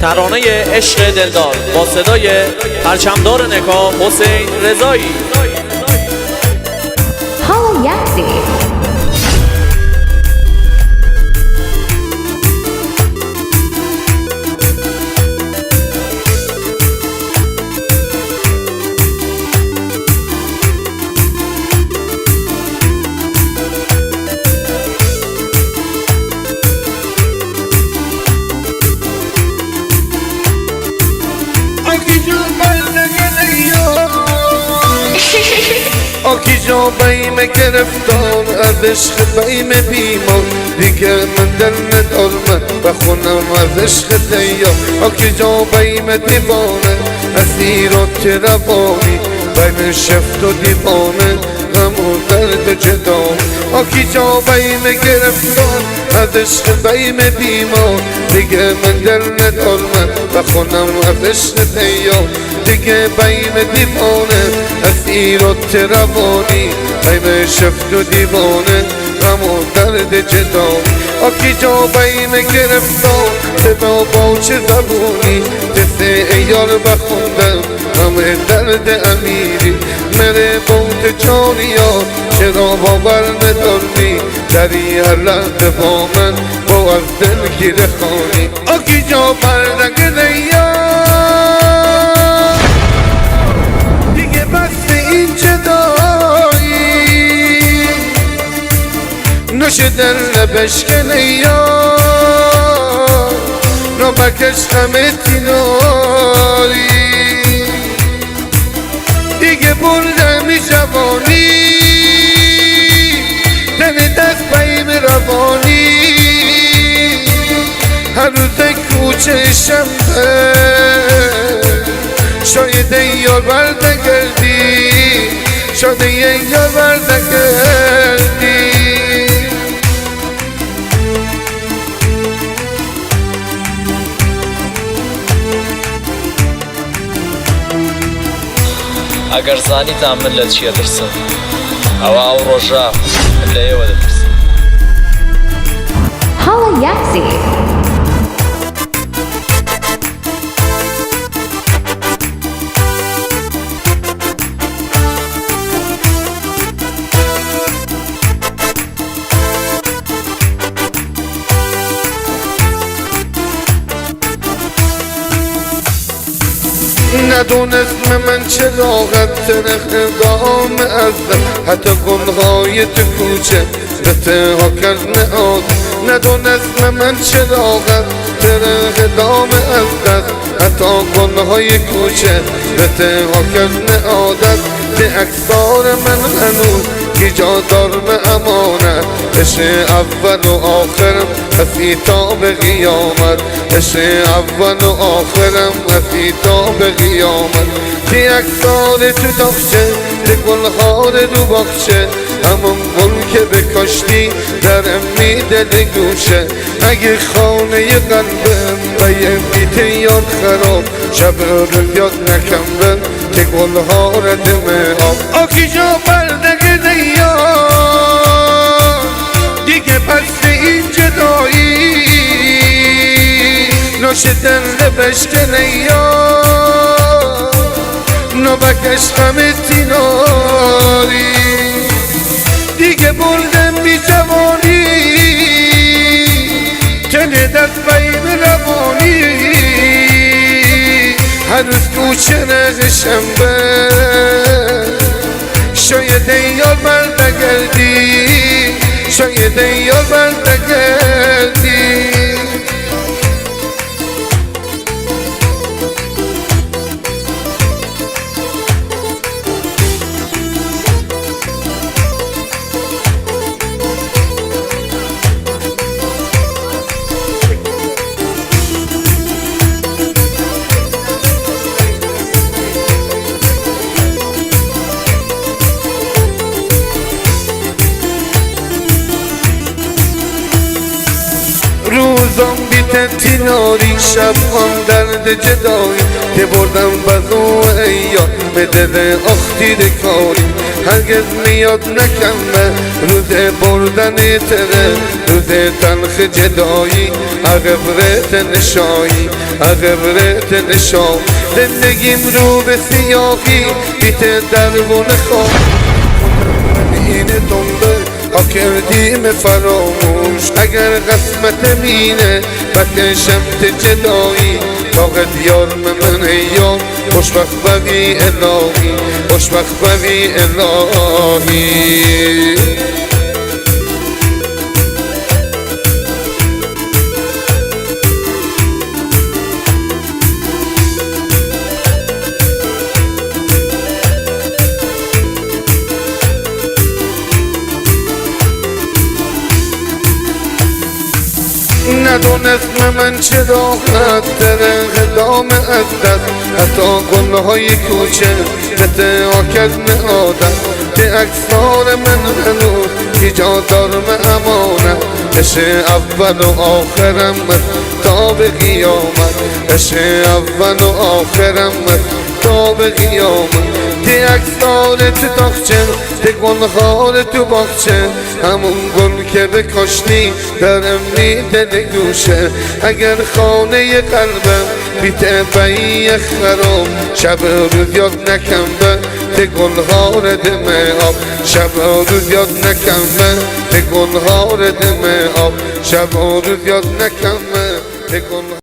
ترانه عشق دلدار با صدای پرچمدار نکا حسین رضایی. آکی جا بیم گرفتار از عشق بیم بیمار دیگه من دل ندارم بخونم از عشق تیار آکی جا بیم دیوانه از ایراد روانی بین شفت و دیوانه غم و درد جدا آکی جا بیم گرفتار از عشق بیم بیمار دیگه من دل ندارم بخونم از عشق تیار دیگه بیم دیوانه از ایراد روانی بیم شفت و دیوانه غم و درد جدا آکی جا بیم گرفتار تبا با چه زبونی دست ایار بخوندم همه درد امیری مره بوت جانیا چرا باور نداری دری هر لحظه با من با از دل گیره خانی آکی جا بردگ نیا دیگه بس این جدایی نوش دل بشکنه یا رو بکش خمتی ناری دیگه بردمی جوانی دل دست بیم روانی هر روز کوچه شنبه شاید یار بردگردی شاید یار بردگردی ئەگەر زانیتان من لە چیە درسم ئەوە ئەو ڕۆژە من لە ئێوە دەترسم. ندونست من چراغت اقدام ازم حتی گلهای تو کوچه به ها کرد نهاد ندونست من چراغت اقدام ازم حتی گلهای کوچه به ها کرد نهادت به اکثار من هنوز که جا دارم امانت عشق اول و آخرم هستی تا به قیامت عشق اول و آخرم هستی تا به قیامت که اکثار تو داخشه به گلها رو باخشه همون گل که بکاشتی درم میده گوشه اگه خانه قلبم و یه بیت یاد خراب شب رو یاد نکن که گلها رو دمه آب آکی جا بردگ نیا دیگه پس این جدایی نوش دل بشکنه یا نوبکش خمتی ناری دیگه بردم بی جوانی تنه دست بیم روانی هر روز کوچه نغ شنبه شاید یار بردگردی شاید یار بردگردی روزم بیت تیناری شب هم درد جدایی که بردم بزو ایام به دل اختیر کاری هرگز میاد نکمه روز بردن تره روز تنخ جدایی عقبرت نشایی عقبرت نشان زندگیم رو به سیاهی بیت دربون خواه این دنبه ها کردیم فراموش اگر قسمت مینه بکشمت جدایی طاقت یار من ایام خوشبخت بقی الهی خوشبخت بقی الهی ندونست من چه راحت داره خدام از دست حتی گلهای کوچه قطعا کرد آدم که اکثار من هنوز ایجاد دارم امانت عشق اول و آخرم تا به قیامت عشق اول و آخرم تا به قیامت که اکثار تو تاخچه که گلخار تو باغچه همون گل که بکاشتی درم میده گوشه اگر خانه قلبم بیته بایی خراب شب روز یاد نکمه که گلخار دم آب شب روز یاد نکمه که گلخار دم آب شب روز یاد نکمه که گلخار